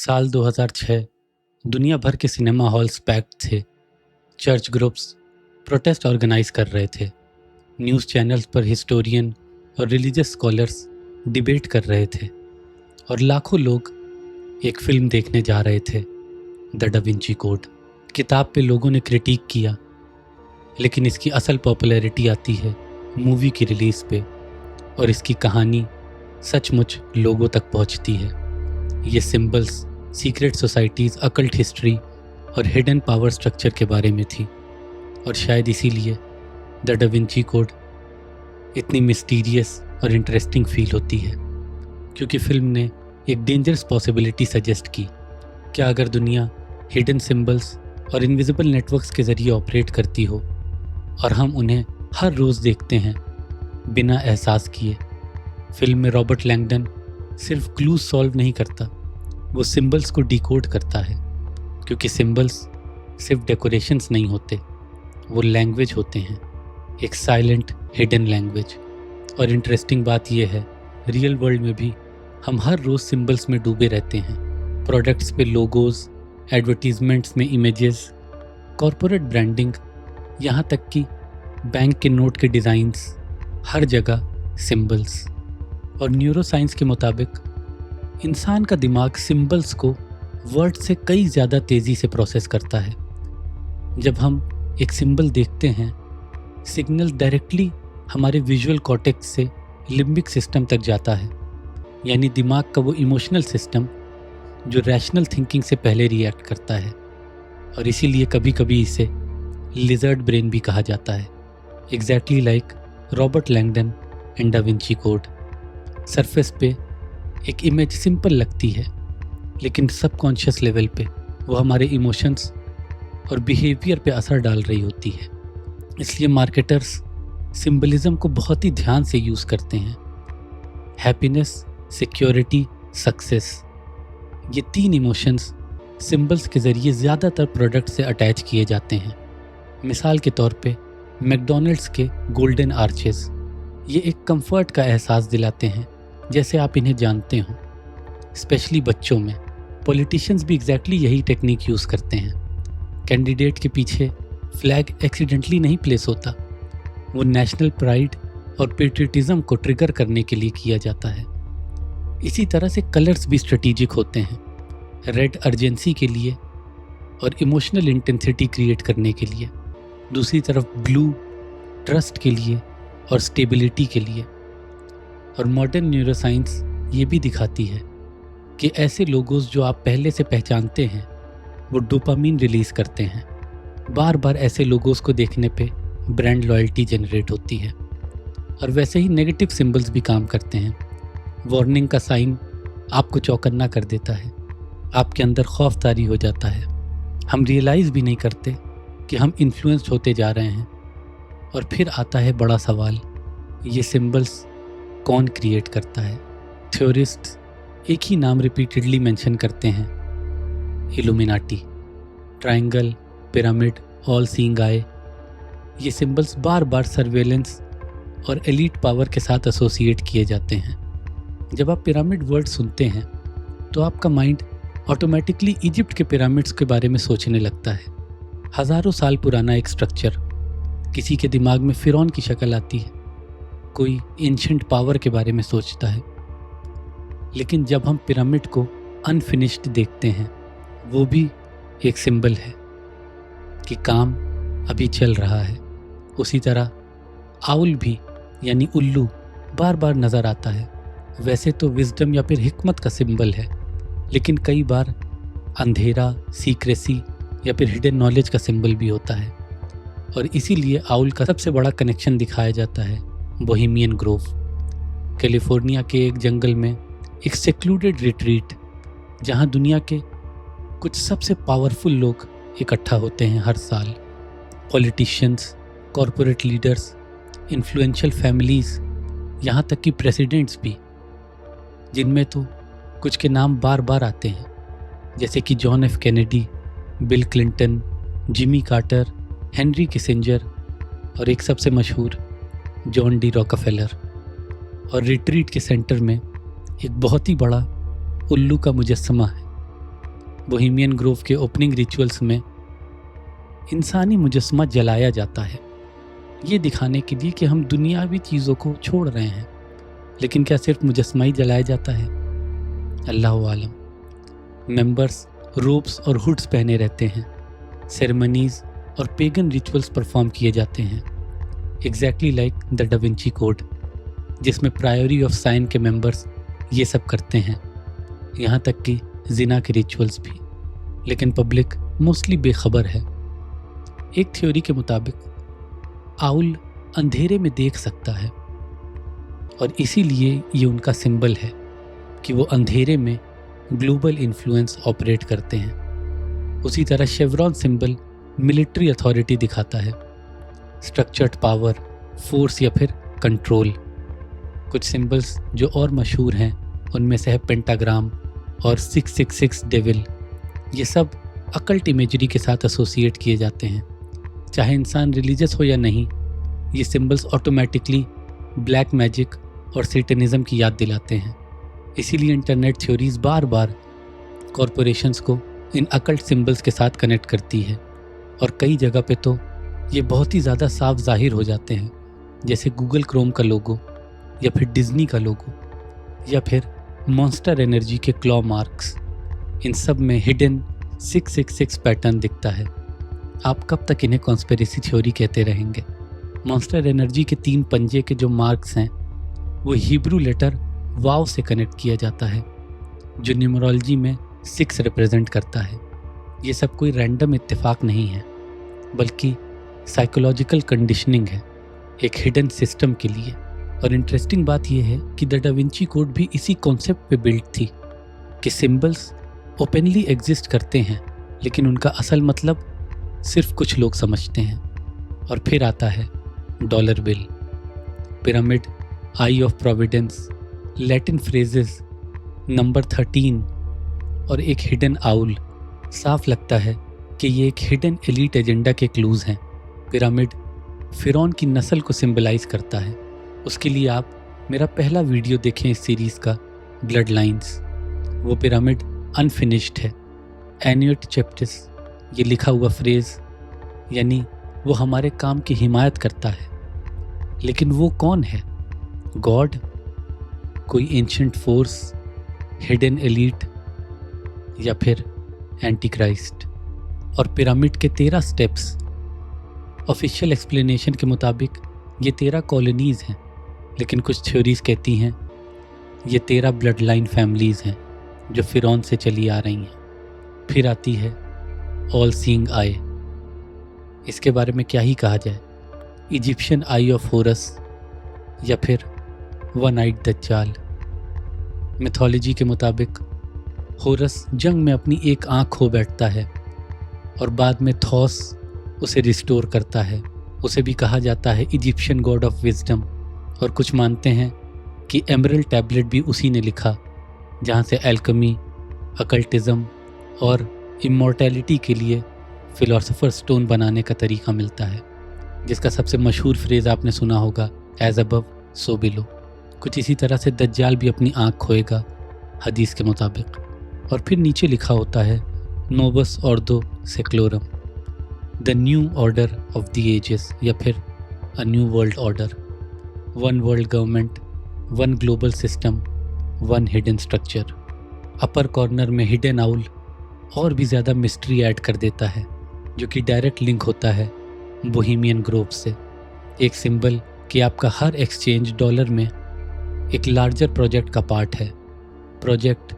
साल 2006 दुनिया भर के सिनेमा हॉल्स पैक्ड थे। चर्च ग्रुप्स प्रोटेस्ट ऑर्गेनाइज कर रहे थे। न्यूज़ चैनल्स पर हिस्टोरियन और रिलीजियस स्कॉलर्स डिबेट कर रहे थे और लाखों लोग एक फिल्म देखने जा रहे थे, द डा विंची कोड। किताब पे लोगों ने क्रिटिक किया, लेकिन इसकी असल पॉपुलैरिटी आती है मूवी की रिलीज़ पे और इसकी कहानी सचमुच लोगों तक पहुंचती है। ये symbols secret societies, occult history और हिडन पावर स्ट्रक्चर के बारे में थी, और शायद इसीलिए द डा विंची कोड इतनी मिस्टीरियस और इंटरेस्टिंग फील होती है, क्योंकि फिल्म ने एक डेंजरस पॉसिबिलिटी सजेस्ट की। क्या अगर दुनिया हिडन सिंबल्स और इनविजिबल नेटवर्क्स के ज़रिए ऑपरेट करती हो और हम उन्हें हर रोज़ देखते हैं बिना एहसास किए। फिल्म में रॉबर्ट लैंगडन सिर्फ क्लूज सॉल्व नहीं करता, वो सिंबल्स को डिकोड करता है, क्योंकि सिंबल्स सिर्फ डेकोरेशंस नहीं होते, वो लैंग्वेज होते हैं, एक साइलेंट हिडन लैंग्वेज। और इंटरेस्टिंग बात यह है, रियल वर्ल्ड में भी हम हर रोज़ सिंबल्स में डूबे रहते हैं। प्रोडक्ट्स पे लोगोज, एडवर्टीजमेंट्स में इमेजेस, कॉरपोरेट ब्रांडिंग, यहाँ तक कि बैंक के नोट के डिज़ाइंस, हर जगह सिंबल्स। और न्यूरोसाइंस के मुताबिक इंसान का दिमाग सिंबल्स को वर्ड से कई ज़्यादा तेज़ी से प्रोसेस करता है। जब हम एक सिंबल देखते हैं, सिग्नल डायरेक्टली हमारे विजुअल कॉर्टेक्स से लिम्बिक सिस्टम तक जाता है, यानी दिमाग का वो इमोशनल सिस्टम जो रैशनल थिंकिंग से पहले रिएक्ट करता है। और इसीलिए कभी कभी इसे लिजर्ड ब्रेन भी कहा जाता है, exactly like Robert Langdon and da Vinci code. Surface पे एक इमेज सिंपल लगती है, लेकिन सबकॉन्शियस लेवल पे वो हमारे इमोशंस और बिहेवियर पे असर डाल रही होती है। इसलिए मार्केटर्स सिंबलिज्म को बहुत ही ध्यान से यूज़ करते हैं। हैप्पीनेस, सिक्योरिटी, सक्सेस, ये 3 इमोशंस सिंबल्स के ज़रिए ज़्यादातर प्रोडक्ट से अटैच किए जाते हैं। मिसाल के तौर पे मैकडॉनल्ड्स के गोल्डन आर्चेस, ये एक कंफर्ट का एहसास दिलाते हैं, जैसे आप इन्हें जानते हो। स्पेशली बच्चों में पॉलिटिशियंस भी एग्जैक्टली यही टेक्निक यूज़ करते हैं। कैंडिडेट के पीछे फ्लैग एक्सीडेंटली नहीं प्लेस होता, वो नेशनल प्राइड और पेट्रियटिज्म को ट्रिगर करने के लिए किया जाता है। इसी तरह से कलर्स भी स्ट्रेटेजिक होते हैं, रेड अर्जेंसी के लिए और इमोशनल इंटेंसिटी क्रिएट करने के लिए, दूसरी तरफ ब्लू ट्रस्ट के लिए और स्टेबिलिटी के लिए। और मॉडर्न न्यूरोसाइंस ये भी दिखाती है कि ऐसे लोगोस जो आप पहले से पहचानते हैं वो डोपामीन रिलीज़ करते हैं। बार बार ऐसे लोगोस को देखने पे ब्रांड लॉयल्टी जनरेट होती है। और वैसे ही नेगेटिव सिंबल्स भी काम करते हैं। वार्निंग का साइन आपको चौकन्ना कर देता है, आपके अंदर खौफ तारी हो जाता है। हम रियलाइज़ भी नहीं करते कि हम इन्फ्लुएंस्ड होते जा रहे हैं। और फिर आता है बड़ा सवाल, ये सिंबल्स कौन क्रिएट करता है? थ्योरिस्ट्स एक ही नाम रिपीटेडली मेंशन करते हैं, illuminati. Triangle, pyramid, all seeing आई, ये सिंबल्स बार बार सर्वेलेंस और एलीट पावर के साथ एसोसिएट किए जाते हैं। जब आप पिरामिड वर्ड सुनते हैं तो आपका माइंड ऑटोमेटिकली इजिप्ट के पिरामिड्स के बारे में सोचने लगता है। हज़ारों साल पुराना एक स्ट्रक्चर। किसी के दिमाग में फिरौन की शक्ल आती है, कोई एंशिएंट पावर के बारे में सोचता है। लेकिन जब हम पिरामिड को अनफिनिश्ड देखते हैं, वो भी एक सिंबल है कि काम अभी चल रहा है। उसी तरह आउल भी, यानी उल्लू, बार बार नज़र आता है। वैसे तो विजडम या फिर हिकमत का सिंबल है, लेकिन कई बार अंधेरा, सीक्रेसी या फिर हिडन नॉलेज का सिंबल भी होता है। और इसीलिए आउल का सबसे बड़ा कनेक्शन दिखाया जाता है बोहेमियन ग्रोव, कैलिफोर्निया के एक जंगल में एक सेक्लूडेड रिट्रीट, जहां दुनिया के कुछ सबसे पावरफुल लोग इकट्ठा होते हैं हर साल। Politicians, corporate leaders, influential families, यहाँ तक कि प्रेसिडेंट्स भी, जिनमें तो कुछ के नाम बार बार आते हैं, जैसे कि John F Kennedy, bill Clinton, Jimmy Carter, Henry Kissinger और एक सबसे मशहूर जॉन डी रॉकफेलर। और रिट्रीट के सेंटर में एक बहुत ही बड़ा उल्लू का मुजस्समा है, बोहेमियन ग्रोव के ओपनिंग रिचुअल्स में इंसानी मुजस्समा जलाया जाता है, ये दिखाने के लिए कि हम दुनियावी चीज़ों को छोड़ रहे हैं। लेकिन क्या सिर्फ मुजस्समा ही जलाया जाता है? अल्लाह आलम। मेंबर्स रोब्स और हुड्स पहने रहते हैं, सेरेमनीज और पेगन रिचुअल्स परफॉर्म किए जाते हैं, exactly like the da Vinci code, जिसमें प्रायोरी ऑफ साइन के मेंबर्स ये सब करते हैं, यहाँ तक कि जिना के रिचुअल्स भी। लेकिन पब्लिक मोस्टली बेखबर है। एक थ्योरी के मुताबिक आउल अंधेरे में देख सकता है और इसीलिए ये उनका सिंबल है कि वो अंधेरे में ग्लोबल इन्फ्लुएंस ऑपरेट करते हैं। उसी तरह शेवरॉन सिंबल मिलिट्री अथॉरिटी दिखाता है, स्ट्रक्चर्ड पावर, फोर्स या फिर कंट्रोल। कुछ सिंबल्स जो और मशहूर हैं उनमें से है पेंटाग्राम और 666 डेविल। ये सब अकल्ट इमेजरी के साथ एसोसिएट किए जाते हैं। चाहे इंसान रिलीजियस हो या नहीं, ये सिंबल्स ऑटोमेटिकली ब्लैक मैजिक और सेटनिज्म की याद दिलाते हैं। इसीलिए इंटरनेट थ्योरीज बार बार कॉरपोरेशंस को इन अकल्ट सिंबल्स के साथ कनेक्ट करती है और कई जगह पे तो ये बहुत ही ज़्यादा साफ जाहिर हो जाते हैं, जैसे गूगल क्रोम का लोगो या फिर डिज्नी का लोगो या फिर मॉन्स्टर एनर्जी के क्लॉ मार्क्स। इन सब में हिडन 666 पैटर्न दिखता है। आप कब तक इन्हें कॉन्स्पिरेसी थ्योरी कहते रहेंगे? मॉन्स्टर एनर्जी के 3 पंजे के जो मार्क्स हैं वो हिब्रू लेटर वाव से कनेक्ट किया जाता है, जो न्यूमरोलॉजी में 6 रिप्रेजेंट करता है। ये सब कोई रैंडम इत्तेफाक नहीं है, बल्कि साइकोलॉजिकल कंडीशनिंग है एक हिडन सिस्टम के लिए। और इंटरेस्टिंग बात यह है कि द डा विंची कोड भी इसी कॉन्सेप्ट पे बिल्ड थी कि सिंबल्स ओपनली एग्जिस्ट करते हैं, लेकिन उनका असल मतलब सिर्फ कुछ लोग समझते हैं। और फिर आता है dollar bill, pyramid, I of Providence, Latin phrases, number 13 और एक हिडन आउल। साफ लगता है कि ये एक हिडन एलीट एजेंडा के क्लूज हैं। पिरामिड फिरौन की नस्ल को सिंबलाइज करता है। उसके लिए आप मेरा पहला वीडियो देखें इस सीरीज़ का, ब्लड लाइन्स। वो पिरामिड अनफिनिश्ड है। एन्यूट चैप्टिस, ये लिखा हुआ फ्रेज, यानी वो हमारे काम की हिमायत करता है। लेकिन वो कौन है? गॉड? कोई एंशिएंट फोर्स, हिडन एलीट, या फिर एंटी क्राइस्ट? और पिरामिड के 13 स्टेप्स, ऑफिशियल एक्सप्लेनेशन के मुताबिक ये 13 कॉलोनीज हैं, लेकिन कुछ थ्योरीज कहती हैं ये 13 ब्लड लाइन फैमिलीज हैं जो फिरौन से चली आ रही हैं। फिर आती है ऑल सीइंग आई। इसके बारे में क्या ही कहा जाए, इजिप्शियन आई ऑफ होरस या फिर वन आइड दज्जाल। मिथोलॉजी के मुताबिक होरस जंग में अपनी एक आँख खो बैठता है और बाद में थॉस उसे रिस्टोर करता है। उसे भी कहा जाता है इजिप्शियन गॉड ऑफ विजडम। और कुछ मानते हैं कि एमरल्ड टैबलेट भी उसी ने लिखा, जहाँ से एल्केमी, अकल्टिज्म और इमॉर्टैलिटी के लिए फिलोसोफर स्टोन बनाने का तरीका मिलता है, जिसका सबसे मशहूर फ्रेज़ आपने सुना होगा, एज अबव सो बिलो। कुछ इसी तरह से दज्जाल भी अपनी आँख खोएगा हदीस के मुताबिक। और फिर नीचे लिखा होता है नोबस ऑर्डो सेक्लोरम, the new order of the ages या फिर a new world order. One world government, one global system, one hidden structure. Upper corner में हिडन आउल और भी ज़्यादा मिस्ट्री ऐड कर देता है, जो कि डायरेक्ट लिंक होता है बोहेमियन ग्रोव से। एक सिंबल कि आपका हर एक्सचेंज डॉलर में एक लार्जर प्रोजेक्ट का पार्ट है। प्रोजेक्ट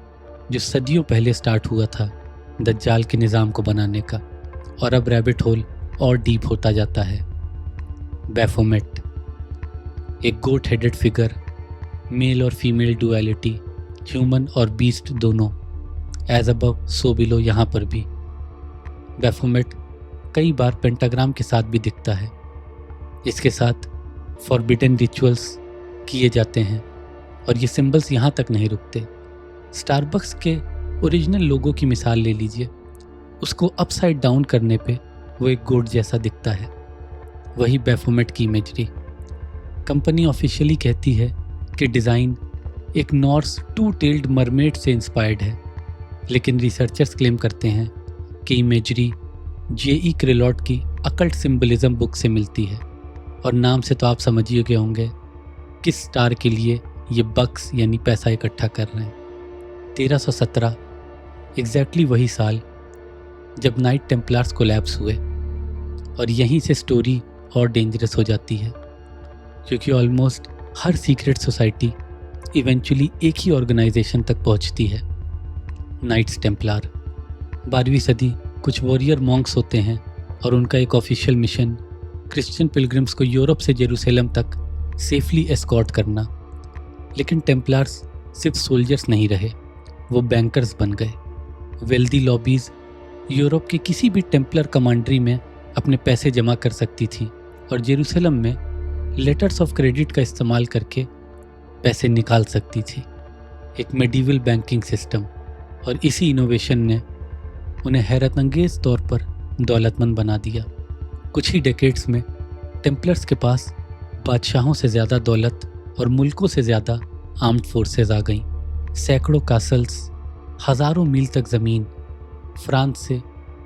जो सदियों पहले स्टार्ट हुआ था दज्जाल के निज़ाम को बनाने का, और अब रैबिट होल और डीप होता जाता है। बैफोमेट, एक गोट हेडेड फिगर, मेल और फीमेल डुअलिटी, ह्यूमन और बीस्ट दोनों, एज अबव सो बिलो। यहाँ पर भी बैफोमेट कई बार पेंटाग्राम के साथ भी दिखता है। इसके साथ फॉरबिडन रिचुअल्स किए जाते हैं और ये सिंबल्स यहाँ तक नहीं रुकते। स्टारबक्स के ओरिजिनल लोगो की मिसाल ले लीजिए, उसको अपसाइड डाउन करने पे वो एक गोट जैसा दिखता है। वही बैफोमेट की इमेजरी। कंपनी ऑफिशियली कहती है कि डिज़ाइन एक नॉर्स 2 टेल्ड मरमेड से इंस्पायर्ड है। लेकिन रिसर्चर्स क्लेम करते हैं कि इमेजरी J.E. क्रेलॉट की अकल्ट सिंबलिज्म बुक से मिलती है, और नाम से तो आप समझ ही गए होंगे किस स्टार के लिए ये बक्स यानी पैसा इकट्ठा कर रहे हैं। 1317 एग्जैक्टली वही साल जब नाइट टेम्पलार्स कोलैप्स हुए, और यहीं से स्टोरी और डेंजरस हो जाती है, क्योंकि ऑलमोस्ट हर सीक्रेट सोसाइटी इवेंचुअली एक ही ऑर्गेनाइजेशन तक पहुंचती है, नाइट्स टेम्पलार। 12वीं सदी कुछ वॉरियर मॉन्क्स होते हैं और उनका एक ऑफिशियल मिशन क्रिश्चियन पिलग्रिम्स को यूरोप से जेरूसलम तक सेफली एस्कॉर्ट करना। लेकिन टेम्पलार्स सिर्फ सोल्जर्स नहीं रहे, वो बैंकर्स बन गए। वेल्दी लॉबीज यूरोप के किसी भी टेम्पलर कमांड्री में अपने पैसे जमा कर सकती थी और जेरूसलम में लेटर्स ऑफ क्रेडिट का इस्तेमाल करके पैसे निकाल सकती थी। एक मेडिवल बैंकिंग सिस्टम, और इसी इनोवेशन ने उन्हें हैरतअंगेज तौर पर दौलतमंद बना दिया। कुछ ही डेकेड्स में टेम्पलर्स के पास बादशाहों से ज़्यादा दौलत और मुल्कों से ज़्यादा आर्म्ड फोर्सेस आ गईं। सैकड़ों कासल्स, हज़ारों मील तक ज़मीन, फ्रांस से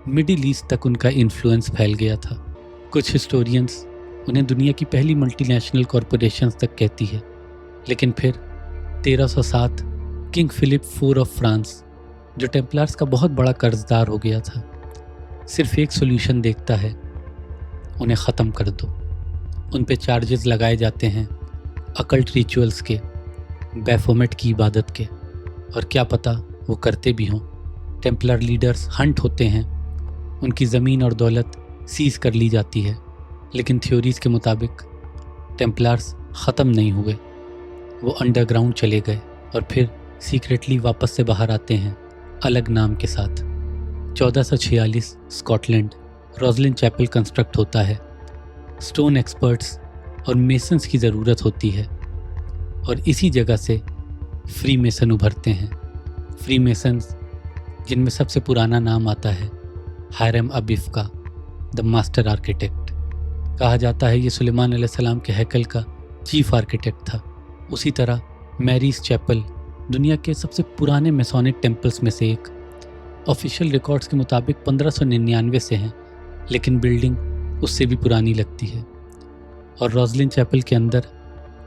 मिडिल ईस्ट तक उनका इन्फ्लुएंस फैल गया था। कुछ हिस्टोरियंस उन्हें दुनिया की पहली मल्टीनेशनल कॉरपोरेशंस तक कहती है। लेकिन फिर 1307 King Philip IV of France, जो टेम्पलार्स का बहुत बड़ा कर्जदार हो गया था, सिर्फ एक सोल्यूशन देखता है, उन्हें ख़त्म कर दो। उन पे चार्जेस लगाए जाते हैं अकल्ट रिचुअल्स के, बैफोमेट की इबादत के, और क्या पता वो करते भी हों। टेम्पलर लीडर्स हंट होते हैं, उनकी ज़मीन और दौलत सीज कर ली जाती है। लेकिन थ्योरीज़ के मुताबिक टेम्पलार्स ख़त्म नहीं हुए, वो अंडरग्राउंड चले गए और फिर सीक्रेटली वापस से बाहर आते हैं अलग नाम के साथ। 1446 स्कॉटलैंड, रोजलिन चैपल कंस्ट्रक्ट होता है। स्टोन एक्सपर्ट्स और मेसन्स की ज़रूरत होती है, और इसी जगह से फ्री मेसन उभरते हैं। फ्री मेसन्स जिनमें सबसे पुराना नाम आता है हायरम अबीफ का, द मास्टर आर्किटेक्ट। कहा जाता है ये सुलेमान अलैहिस्सलाम के हैकल का चीफ आर्किटेक्ट था। उसी तरह मैरीज चैपल दुनिया के सबसे पुराने मेसोनिक टेम्पल्स में से एक। ऑफिशियल रिकॉर्ड्स के मुताबिक 1599 से हैं, लेकिन बिल्डिंग उससे भी पुरानी लगती है। और रोजलिन चैपल के अंदर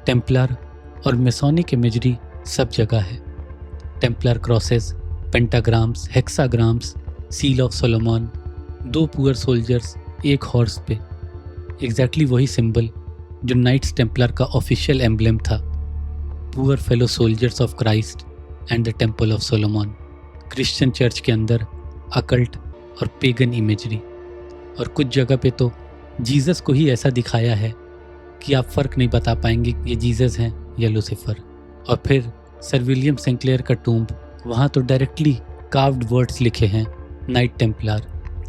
टेम्पलर और मेसोनिक इमेजरी सब जगह है। Templar crosses, pentagrams, hexagrams, seal of Solomon, 2 poor soldiers, 1 horse पे, एग्जैक्टली वही सिंबल जो नाइट्स टेम्पलर का ऑफिशियल एम्बलम था। Poor fellow soldiers of Christ and the Temple of Solomon. Christian church के अंदर अकल्ट और पेगन इमेजरी, और कुछ जगह पे तो जीसस को ही ऐसा दिखाया है कि आप फ़र्क नहीं बता पाएंगे ये जीसस हैं या लूसीफर। और फिर सर विलियम सेंक्लेयर का टूम्ब, वहाँ तो डायरेक्टली कार्व्ड वर्ड्स लिखे हैं नाइट टेम्पलर,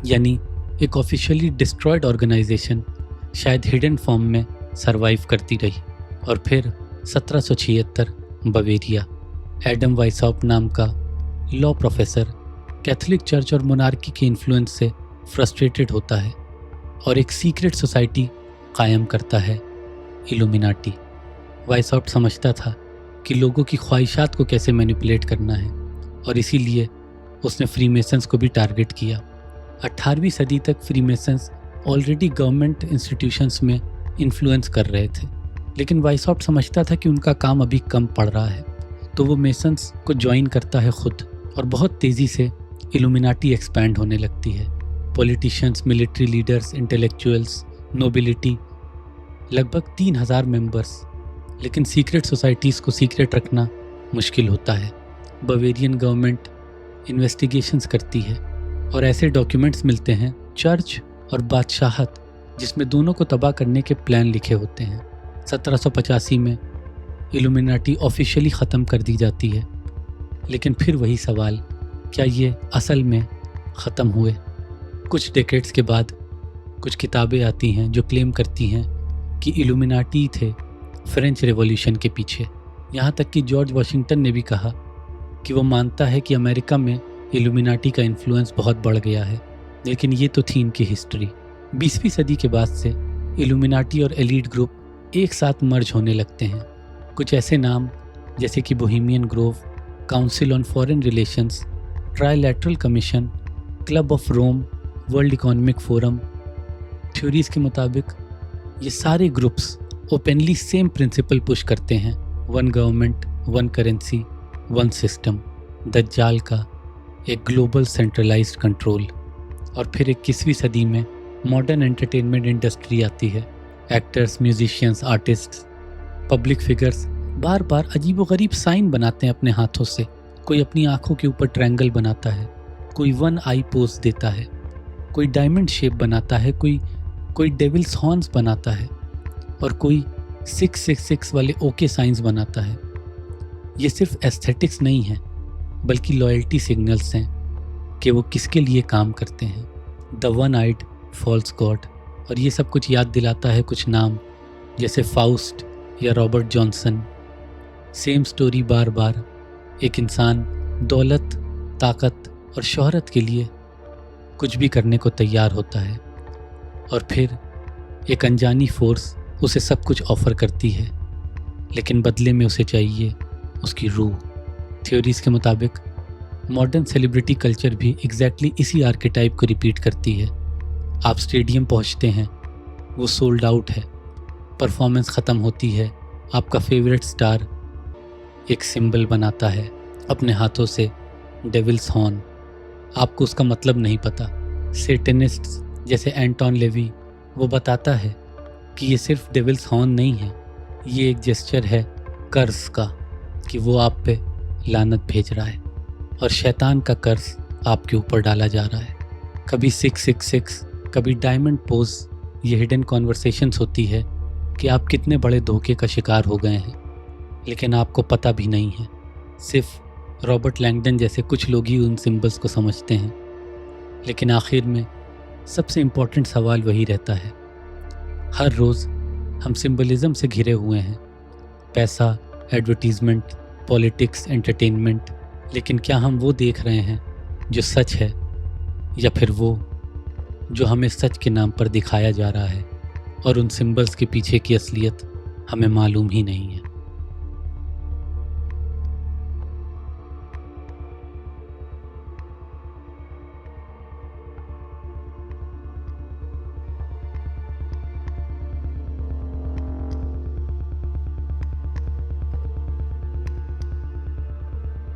यानी एक ऑफिशियली डिस्ट्रॉयड ऑर्गेनाइजेशन शायद हिडन फॉर्म में सरवाइव करती रही। और फिर 1776 बवेरिया, एडम वाइसॉप नाम का लॉ प्रोफेसर कैथोलिक चर्च और मोनार्की के इन्फ्लुएंस से फ्रस्ट्रेटेड होता है और एक सीक्रेट सोसाइटी कायम करता है, इल्यूमिनाटी। वाइसॉप समझता था कि लोगों की ख्वाहिशात को कैसे मैनिपुलेट करना है, और इसीलिए उसने फ्रीमेसन्स को भी टारगेट किया। 18वीं सदी तक फ्रीमेसन्स ऑलरेडी गवर्नमेंट इंस्टीट्यूशंस में इन्फ्लुएंस कर रहे थे, लेकिन वाइसॉप समझता था कि उनका काम अभी कम पड़ रहा है, तो वो मेसन्स को ज्वाइन करता है खुद, और बहुत तेज़ी से इल्यूमिनाटी एक्सपैंड होने लगती है। Politicians, military leaders, intellectuals, nobility, लगभग 3000 मेंबर्स। लेकिन सीक्रेट सोसाइटीज़ को सीक्रेट रखना मुश्किल होता है। बवेरियन गवर्नमेंट इन्वेस्टिगेशंस करती है और ऐसे डॉक्यूमेंट्स मिलते हैं, चर्च और बादशाहत, जिसमें दोनों को तबाह करने के प्लान लिखे होते हैं। 1785 में इल्यूमिनाटी ऑफिशियली ख़त्म कर दी जाती है। लेकिन फिर वही सवाल, क्या ये असल में ख़त्म हुए? कुछ डेकेड्स के बाद कुछ किताबें आती हैं जो क्लेम करती हैं कि इल्यूमिनाटी थे फ्रेंच रेवोल्यूशन के पीछे। यहाँ तक कि जॉर्ज वाशिंगटन ने भी कहा कि वो मानता है कि अमेरिका में इल्यूमिनाटी का इन्फ्लुएंस बहुत बढ़ गया है। लेकिन ये तो थी इनकी हिस्ट्री। 20वीं सदी के बाद से इल्यूमिनाटी और एलीट ग्रुप एक साथ मर्ज होने लगते हैं। कुछ ऐसे नाम जैसे कि Bohemian Grove, Council on Foreign Relations, Trilateral Commission, Club of Rome, World Economic Forum. Theories के मुताबिक ये सारे groups openly same principle push करते हैं, one government, one currency, one system, दज्जाल का एक ग्लोबल सेंट्रलाइज्ड कंट्रोल। और फिर 21वीं सदी में मॉडर्न एंटरटेनमेंट इंडस्ट्री आती है। Actors, musicians, artists, public figures बार बार अजीबोगरीब साइन बनाते हैं अपने हाथों से। कोई अपनी आंखों के ऊपर ट्रायंगल बनाता है, कोई वन आई पोज देता है, कोई डायमंड शेप बनाता है, कोई डेविल्स हॉर्न्स बनाता है, और कोई 666 वाले ओके साइंस बनाता है। ये सिर्फ एस्थेटिक्स नहीं है, बल्कि लॉयल्टी सिग्नल्स हैं कि वो किसके लिए काम करते हैं। The one eyed false god. और ये सब कुछ याद दिलाता है कुछ नाम, जैसे फाउस्ट या रॉबर्ट जॉनसन। सेम स्टोरी बार बार। एक इंसान दौलत, ताकत और शोहरत के लिए कुछ भी करने को तैयार होता है, और फिर एक अनजानी फोर्स उसे सब कुछ ऑफर करती है, लेकिन बदले में उसे चाहिए उसकी रूह। थ्योरीज के मुताबिक मॉडर्न सेलिब्रिटी कल्चर भी एग्जैक्टली इसी आर्केटाइप को रिपीट करती है। आप स्टेडियम पहुंचते हैं, वो सोल्ड आउट है, परफॉर्मेंस ख़त्म होती है, आपका फेवरेट स्टार एक सिंबल बनाता है अपने हाथों से, डेविल्स हॉर्न। आपको उसका मतलब नहीं पता। सेटेनिस्ट्स जैसे एंटोन लेवी, वो बताता है कि ये सिर्फ डेविल्स हॉर्न नहीं है, ये एक जेस्चर है कर्ज का, कि वो आप पे लानत भेज रहा है और शैतान का कर्ज आपके ऊपर डाला जा रहा है। कभी 666, कभी डायमंड पोज। ये हिडन कॉन्वर्सेशंस होती है कि आप कितने बड़े धोखे का शिकार हो गए हैं, लेकिन आपको पता भी नहीं है। सिर्फ रॉबर्ट लैंगडन जैसे कुछ लोग ही उन सिंबल्स को समझते हैं। लेकिन आखिर में सबसे इम्पोर्टेंट सवाल वही रहता है। हर रोज़ हम सिंबलिज्म से घिरे हुए हैं, पैसा, एडवर्टीजमेंट, पॉलिटिक्स, एंटरटेनमेंट। लेकिन क्या हम वो देख रहे हैं जो सच है, या फिर वो जो हमें सच के नाम पर दिखाया जा रहा है और उन सिंबल्स के पीछे की असलियत हमें मालूम ही नहीं है।